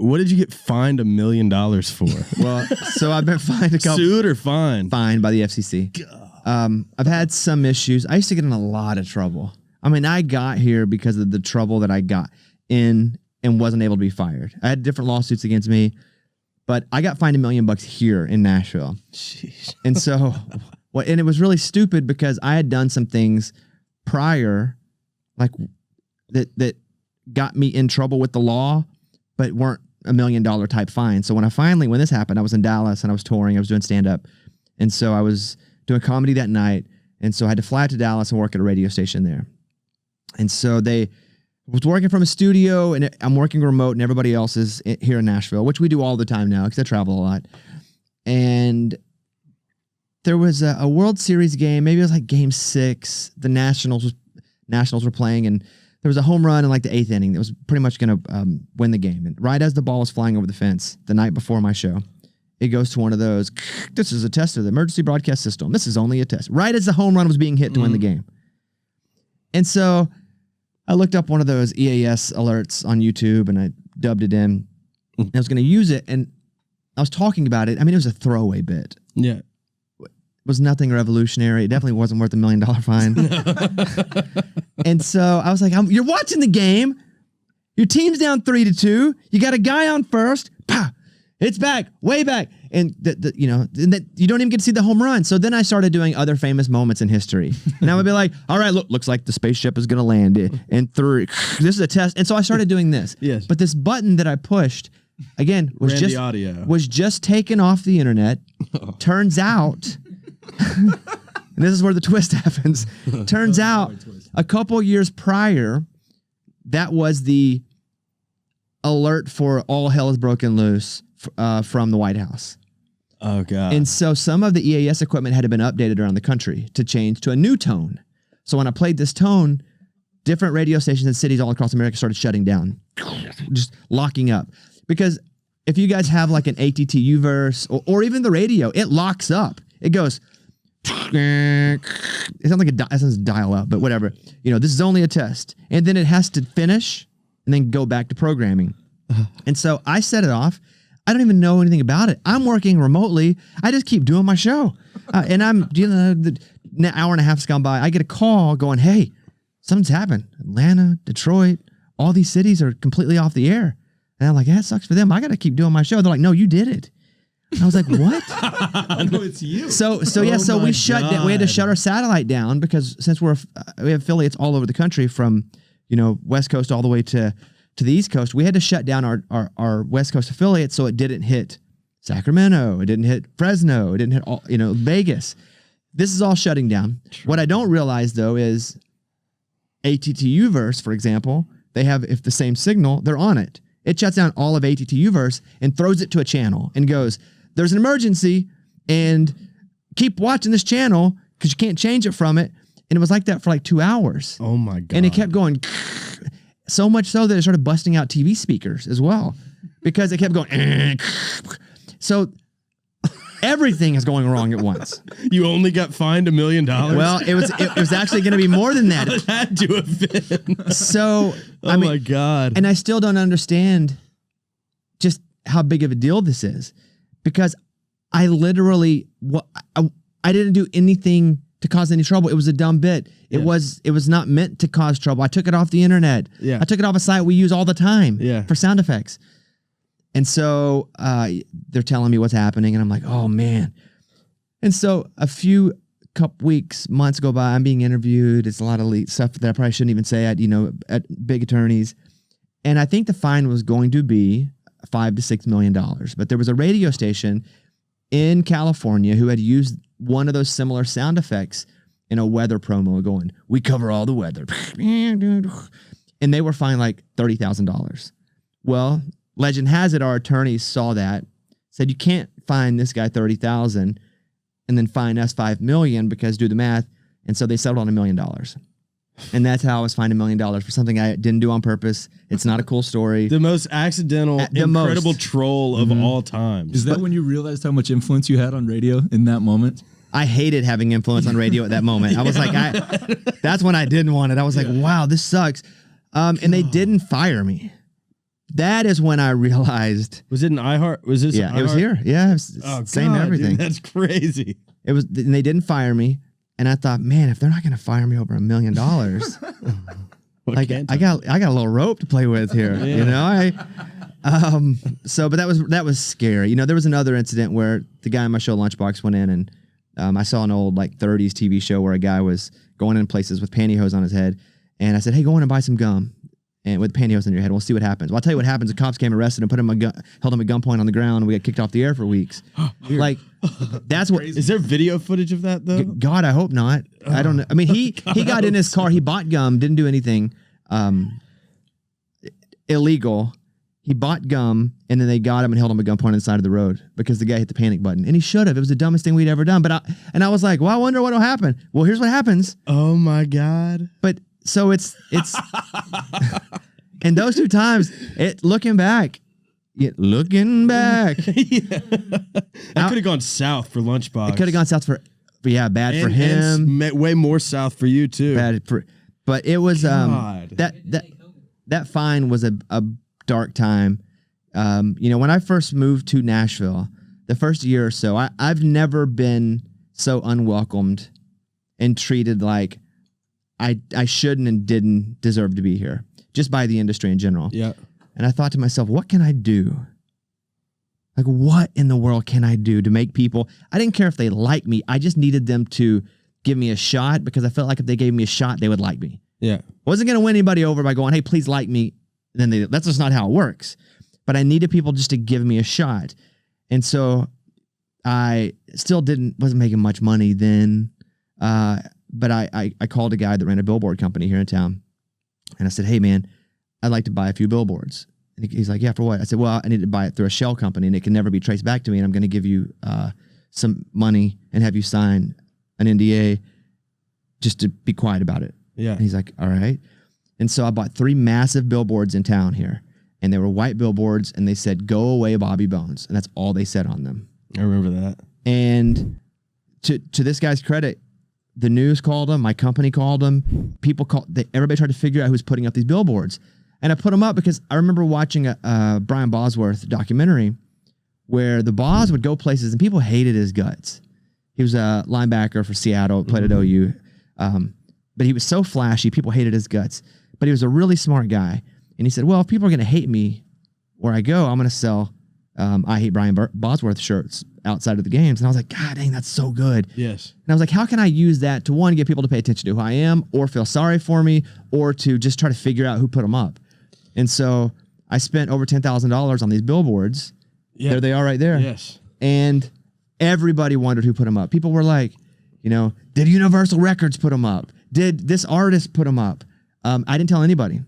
What did you get fined $1 million for? Well, so I've been fined a couple. Sued or fined? Fined by the FCC. I've had some issues. I used to get in a lot of trouble. I mean, I got here because of the trouble that I got in and wasn't able to be fired. I had different lawsuits against me, but I got fined $1 million here in Nashville. Jeez. And so, and it was really stupid because I had done some things prior, like that got me in trouble with the law, but weren't $1 million type fine. So when this happened, I was in Dallas and I was touring. I was doing stand up, and so I was doing comedy that night, and so I had to fly to Dallas and work at a radio station there. And so I was working from a studio, and I'm working remote, and everybody else is here in Nashville, which we do all the time now because I travel a lot. And there was a World Series game. Maybe it was like Game 6. The Nationals were playing, and there was a home run in like the 8th inning that was pretty much going to win the game. And right as the ball was flying over the fence the night before my show, it goes to one of those, this is a test of the emergency broadcast system. This is only a test. Right as the home run was being hit to win the game. And so I looked up one of those EAS alerts on YouTube, and I dubbed it in. And I was going to use it, and I was talking about it. I mean, it was a throwaway bit. Yeah. It was nothing revolutionary. It definitely wasn't worth $1 million fine. And so I was like, you're watching the game. Your team's down 3-2. You got a guy on first. Pow! It's back, way back. And you don't even get to see the home run. So then I started doing other famous moments in history. And I would be like, all right, looks like the spaceship is going to land in 3. This is a test. And so I started doing this. Yes. But this button that I pushed, again, was just taken off the internet. Turns out, and this is where the twist happens. Turns out, a couple years prior, that was the alert for all hell is broken loose from the White House. Oh, God. And so some of the EAS equipment had been updated around the country to change to a new tone. So when I played this tone, different radio stations and cities all across America started shutting down, just locking up. Because if you guys have like an ATTU verse or even the radio, it locks up. It goes, it sounds like it sounds dial up, but whatever. This is only a test. And then it has to finish and then go back to programming. And so I set it off. I don't even know anything about it. I'm working remotely. I just keep doing my show. And I'm, the hour and a half's gone by. I get a call going, hey, something's happened. Atlanta, Detroit, all these cities are completely off the air. And I'm like, yeah, it sucks for them. I got to keep doing my show. They're like, no, you did it. And I was like, what? I know it's you. So we shut down. We had to shut our satellite down because since we have affiliates all over the country from, West Coast all the way to the East Coast, we had to shut down our West Coast affiliates so it didn't hit Sacramento, it didn't hit Fresno, it didn't hit all, Vegas. This is all shutting down. True. What I don't realize though is ATTU-verse, for example, they have, if the same signal, they're on it. It shuts down all of ATTU-verse and throws it to a channel and goes, there's an emergency and keep watching this channel because you can't change it from it. And it was like that for like 2 hours. Oh my God. And it kept going so much so that it started busting out TV speakers as well because it kept going. So everything is going wrong at once. You only got fined $1 million? Well, it was actually going to be more than that. It had to have been. So, my God. And I still don't understand just how big of a deal this is because I literally, I didn't do anything to cause any trouble. It was a dumb bit. It was not meant to cause trouble. I took it off the internet. Yeah. I took it off a site we use all the time for sound effects. And so they're telling me what's happening, and I'm like, oh, man. And so a couple weeks, months go by. I'm being interviewed. It's a lot of stuff that I probably shouldn't even say at big attorneys. And I think the fine was going to be $5 to $6 million. But there was a radio station in California who had used one of those similar sound effects in a weather promo going, we cover all the weather. And they were fined like $30,000. Well, legend has it, our attorneys saw that, said you can't fine this guy $30,000 and then fine us $5 million because do the math. And so they settled on $1 million. And that's how I was fined $1 million for something I didn't do on purpose. It's not a cool story. The most accidental, incredible troll of all time. Is that when you realized how much influence you had on radio in that moment? I hated having influence on radio at that moment. I was like, that's when I didn't want it. I was like, wow, this sucks. And they didn't fire me. that is when I realized. Was it an iHeart? Was this? Yeah, it was here. Yeah, it was same everything. Dude, that's crazy. It was, and they didn't fire me. And I thought, man, if they're not going to fire me over $1 million, like I got a little rope to play with here. Yeah. You know, but that was scary. You know, there was another incident where the guy on my show Lunchbox went in and I saw an old like 30s TV show where a guy was going in places with pantyhose on his head, and I said, hey, go in and buy some gum. And with pantyhose on your head, we'll see what happens. Well, I'll tell you what happens. The cops came, arrested him, held him at gunpoint on the ground, and we got kicked off the air for weeks. Like, that's what. Is there video footage of that though? God, I hope not. I don't know. I mean, he got in his car. He bought gum, didn't do anything illegal. He bought gum, and then they got him and held him at gunpoint on the side of the road because the guy hit the panic button, and he should have. It was the dumbest thing we'd ever done. But I was like, well, I wonder what'll happen. Well, here's what happens. Oh my God. But. So it's and those two times, looking back. Yeah, that could have gone south for Lunchbox. It could have gone south for bad for him. Way more south for you too. But it was that fine was a dark time. You know, when I first moved to Nashville, the first year or so, I've never been so unwelcomed and treated like I shouldn't and didn't deserve to be here, just by the industry in general. Yeah. And I thought to myself, what can I do? Like, what in the world can I do to make people? I didn't care if they liked me. I just needed them to give me a shot because I felt like if they gave me a shot, they would like me. Yeah. I wasn't going to win anybody over by going, hey, please like me. That's just not how it works. But I needed people just to give me a shot. And so I still wasn't making much money then. But I called a guy that ran a billboard company here in town, and I said, hey, man, I'd like to buy a few billboards. And he's like, yeah, for what? I said, well, I need to buy it through a shell company, and it can never be traced back to me, and I'm going to give you some money and have you sign an NDA just to be quiet about it. Yeah. And he's like, all right. And so I bought 3 massive billboards in town here, and they were white billboards, and they said, go away, Bobby Bones. And that's all they said on them. I remember that. And to this guy's credit, the news called him, my company called him, everybody tried to figure out who was putting up these billboards. And I put them up because I remember watching a Brian Bosworth documentary where the Boss would go places and people hated his guts. He was a linebacker for Seattle, played at OU. But he was so flashy, people hated his guts. But he was a really smart guy. And he said, well, if people are going to hate me where I go, I'm going to sell I Hate Brian Bosworth shirts outside of the games. And I was like, God dang, that's so good. Yes. And I was like, how can I use that to, one, get people to pay attention to who I am or feel sorry for me or to just try to figure out who put them up. And so I spent over $10,000 on these billboards. Yeah. There they are right there. Yes. And everybody wondered who put them up. People were like, you know, did Universal Records put them up? Did this artist put them up? I didn't tell anybody.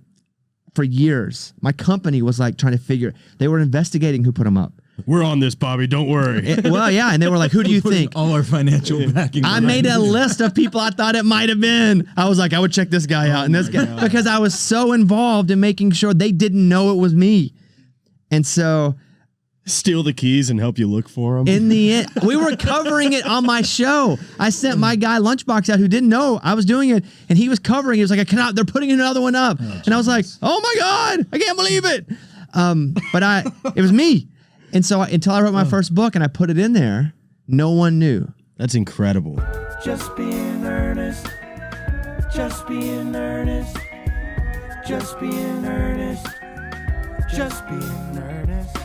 For years, my company was like trying to figure, they were investigating who put them up. We're on this, Bobby. Don't worry. Well, yeah. And they were like, who do you think? All our financial backing. I made a list of people I thought it might have been. I was like, I would check this guy out and this guy, because I was so involved in making sure they didn't know it was me. And so, steal the keys and help you look for them. In the end, we were covering it on my show. I sent my guy Lunchbox out who didn't know I was doing it, and he was covering. He was like, "I cannot." They're putting another one up, and I was like, "Oh my God, I can't believe it!" But it was me, and so until I wrote my first book and I put it in there, no one knew. That's incredible. Just being earnest. Just being earnest. Just being earnest. Just being earnest.